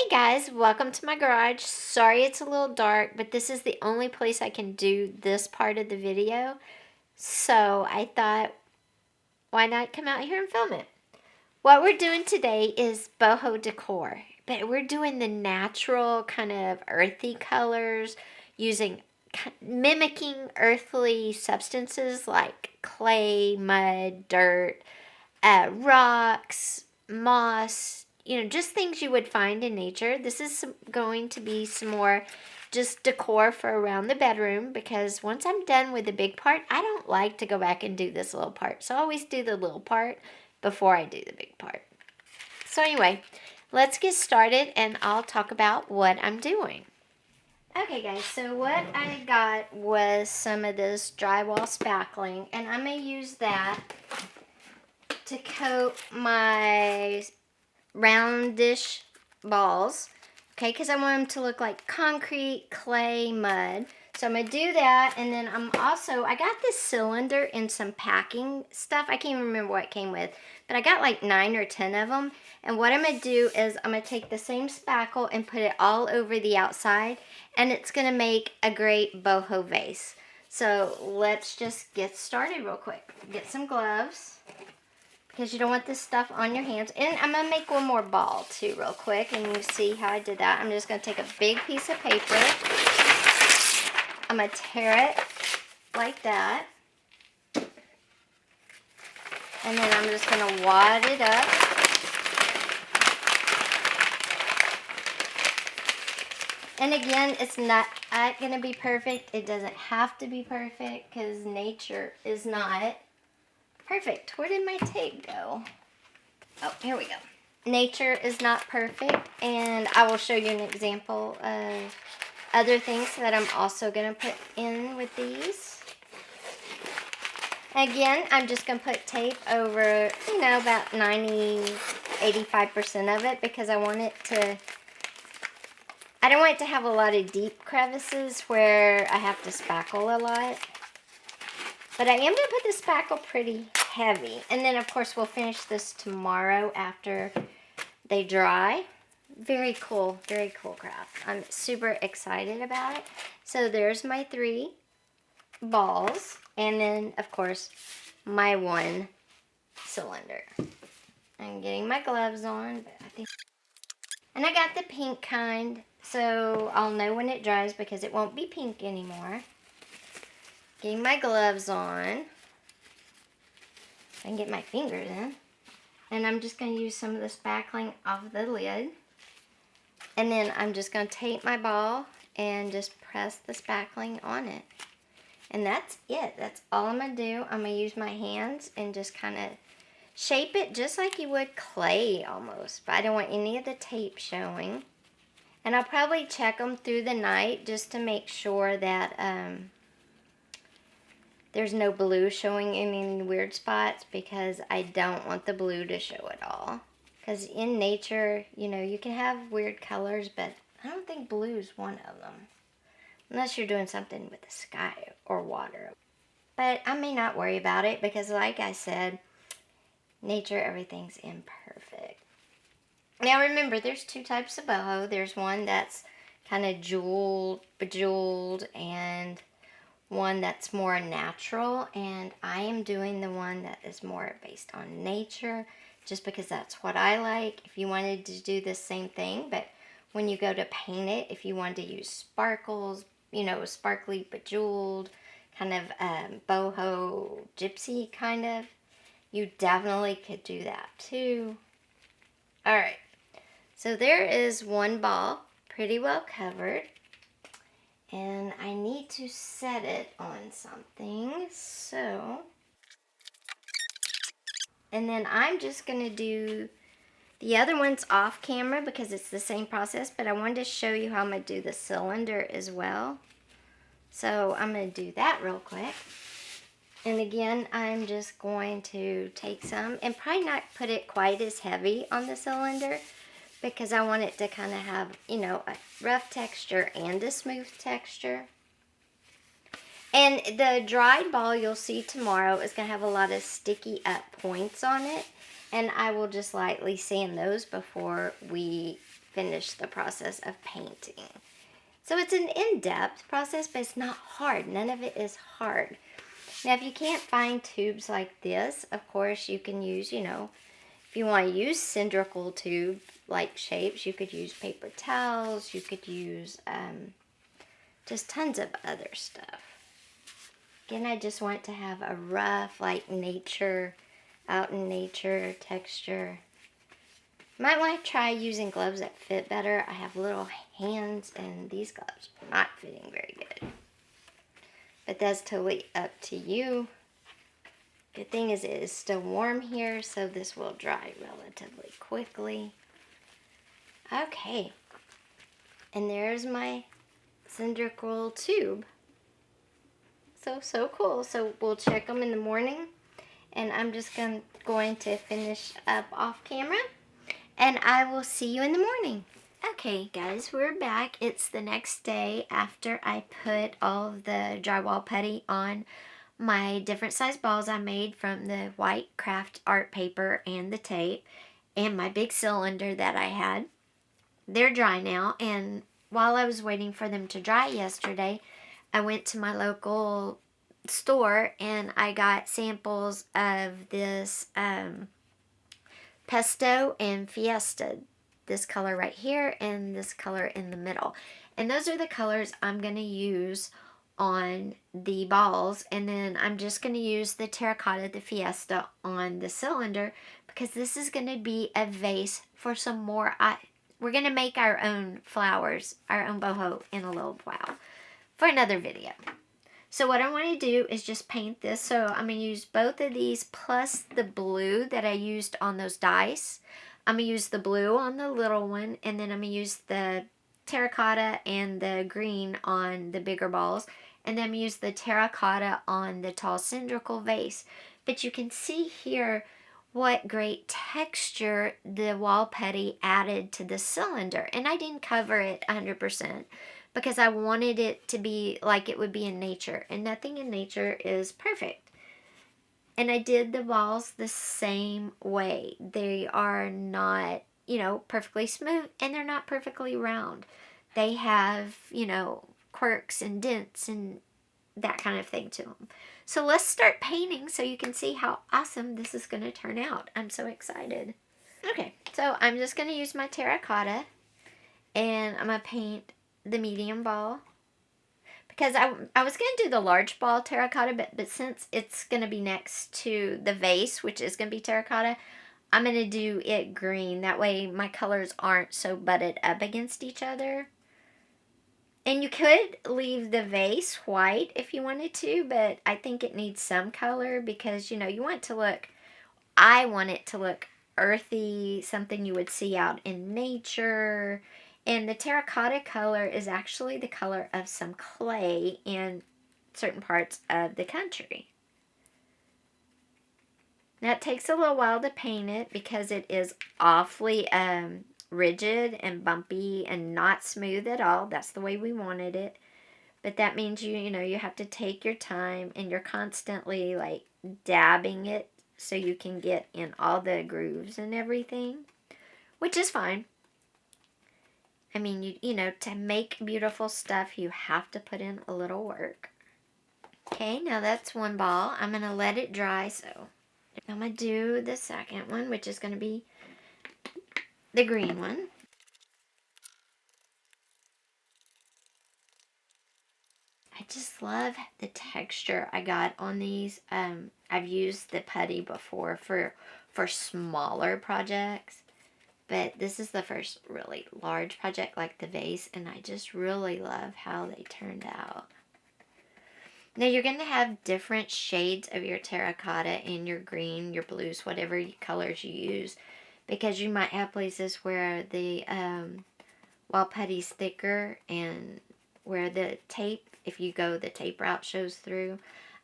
Guys, welcome to my garage. Sorry it's a little dark, but this is the only place I can do this part of the video. So I thought, why not come out here and film it? What we're doing today is boho decor, but we're doing the natural kind of earthy colors mimicking earthly substances like clay, mud, dirt, rocks, moss, just things you would find in nature. This is going to be some more just decor for around the bedroom, because once I'm done with the big part, I don't like to go back and do this little part. So I always do the little part before I do the big part. So anyway, let's get started and I'll talk about what I'm doing. Okay guys, so what I got was some of this drywall spackling, and I'm going to use that to coat my roundish balls, okay, because I want them to look like concrete, clay, mud. So I'm going to do that, and then I got this cylinder in some packing stuff. I can't even remember what it came with, but I got like 9 or 10 of them. And what I'm going to do is I'm going to take the same spackle and put it all over the outside, and it's going to make a great boho vase. So let's just get started real quick. Get some gloves, because you don't want this stuff on your hands. And I'm going to make one more ball too real quick, and you see how I did that. I'm just going to take a big piece of paper. I'm going to tear it like that. And then I'm just going to wad it up. And again, it's not going to be perfect. It doesn't have to be perfect, because nature is not perfect. Where did my tape go? Oh, here we go. Nature is not perfect, and I will show you an example of other things that I'm also going to put in with these. Again, I'm just going to put tape over, about 85% of it, because I don't want it to have a lot of deep crevices where I have to spackle a lot. But I am going to put the spackle pretty heavy. And then, of course, we'll finish this tomorrow after they dry. Very cool craft. I'm super excited about it. So there's my 3 balls. And then, of course, my 1 cylinder. I'm getting my gloves on. And I got the pink kind, so I'll know when it dries, because it won't be pink anymore. Getting my gloves on. I can get my fingers in. And I'm just going to use some of the spackling off the lid. And then I'm just going to tape my ball and just press the spackling on it. And that's it. That's all I'm going to do. I'm going to use my hands and just kind of shape it just like you would clay almost. But I don't want any of the tape showing. And I'll probably check them through the night just to make sure that there's no blue showing in any weird spots, because I don't want the blue to show at all. Because in nature, you can have weird colors, but I don't think blue is one of them. Unless you're doing something with the sky or water. But I may not worry about it, because like I said, nature, everything's imperfect. Now remember, there's 2 types of boho. There's one that's kind of bejeweled, and one that's more natural, and I am doing the one that is more based on nature, just because that's what I like. If you wanted to do the same thing, but when you go to paint it, if you wanted to use sparkles, sparkly, bejeweled, kind of boho, gypsy kind of, you definitely could do that too. Alright, so there is 1 ball, pretty well covered. And I need to set it on something, so. And then I'm just going to do the other ones off camera, because it's the same process, but I wanted to show you how I'm going to do the cylinder as well. So I'm going to do that real quick. And again, I'm just going to take some, and probably not put it quite as heavy on the cylinder, because I want it to kind of have, a rough texture and a smooth texture. And the dried ball you'll see tomorrow is going to have a lot of sticky up points on it. And I will just lightly sand those before we finish the process of painting. So it's an in-depth process, but it's not hard. None of it is hard. Now, if you can't find tubes like this, of course, you can use, if you want to use cylindrical tube-like shapes, you could use paper towels. You could use just tons of other stuff. Again, I just want to have a rough, like nature, out in nature texture. Might want to try using gloves that fit better. I have little hands and these gloves are not fitting very good. But that's totally up to you. Good thing is it is still warm here, so this will dry relatively quickly. Okay. And there's my cylindrical tube. So cool. So we'll check them in the morning. And I'm just going to finish up off camera. And I will see you in the morning. Okay, guys, we're back. It's the next day after I put all of the drywall putty on my different size balls I made from the white craft art paper and the tape and my big cylinder that I had. They're dry now, and while I was waiting for them to dry yesterday, I went to my local store and I got samples of this Pesto and Fiesta, this color right here and this color in the middle. And those are the colors I'm going to use on the balls, and then I'm just going to use the terracotta, the Fiesta, on the cylinder because this is going to be a vase for some more. We're going to make our own flowers, our own boho in a little while for another video. So what I want to do is just paint this. So I'm going to use both of these plus the blue that I used on those dice. I'm going to use the blue on the little one, and then I'm going to use the terracotta and the green on the bigger balls, and then use the terracotta on the tall cylindrical vase. But you can see here what great texture the wall putty added to the cylinder. And I didn't cover it 100% because I wanted it to be like it would be in nature. And nothing in nature is perfect. And I did the balls the same way. They are not, perfectly smooth, and they're not perfectly round. They have, quirks and dents and that kind of thing to them. So let's start painting so you can see how awesome this is going to turn out. I'm so excited. Okay, so I'm just going to use my terracotta, and I'm going to paint the medium ball. Because I was going to do the large ball terracotta, but since it's going to be next to the vase, which is going to be terracotta, I'm going to do it green. That way my colors aren't so butted up against each other. And you could leave the vase white if you wanted to, but I think it needs some color because, you want it to look, I want it to look earthy, something you would see out in nature. And the terracotta color is actually the color of some clay in certain parts of the country. Now it takes a little while to paint it because it is awfully rigid and bumpy and not smooth at all. That's the way we wanted it. But that means you have to take your time, and you're constantly like dabbing it so you can get in all the grooves and everything, which is fine. I mean, to make beautiful stuff, you have to put in a little work. Okay, now that's one ball. I'm going to let it dry, so I'm going to do the second one, which is going to be the green one. I just love the texture I got on these. I've used the putty before for smaller projects, but this is the first really large project like the vase, and I just really love how they turned out. Now you're going to have different shades of your terracotta and your green, your blues, whatever colors you use, because you might have places where the wall putty's thicker and where the tape, if you go the tape route, shows through.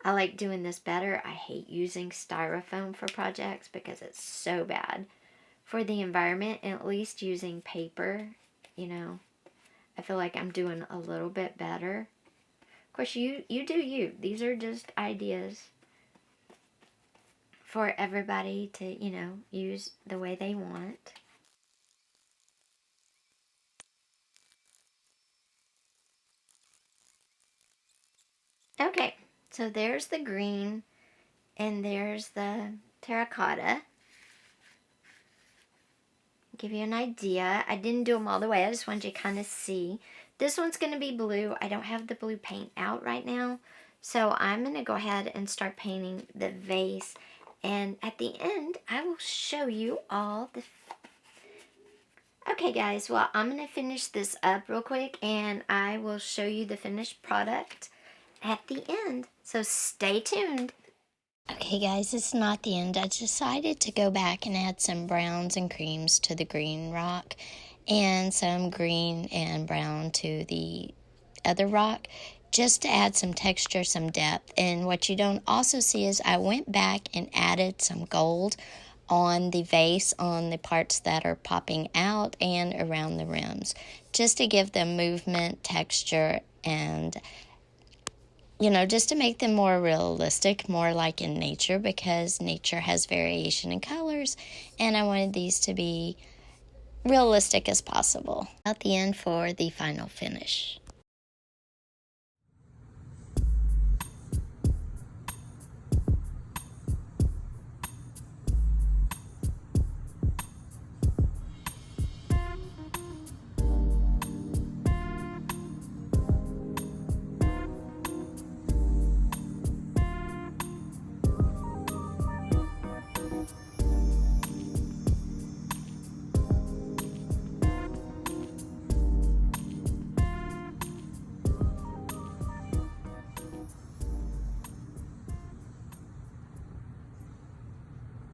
I like doing this better. I hate using styrofoam for projects because it's so bad for the environment, and at least using paper, I feel like I'm doing a little bit better. Of course, you do you. These are just ideas for everybody to, use the way they want. So there's the green, and there's the terracotta. Give you an idea. I didn't do them all the way. I just wanted you to kind of see. This one's going to be blue. I don't have the blue paint out right now. So I'm going to go ahead and start painting the vase. And at the end, I will show you all the... Okay, guys. Well, I'm going to finish this up real quick. And I will show you the finished product at the end. So stay tuned. Okay guys, it's not the end. I decided to go back and add some browns and creams to the green rock and some green and brown to the other rock just to add some texture, some depth. And what you don't also see is I went back and added some gold on the vase on the parts that are popping out and around the rims just to give them movement, texture, and just to make them more realistic, more like in nature, because nature has variation in colors, and I wanted these to be realistic as possible. At the end for the final finish.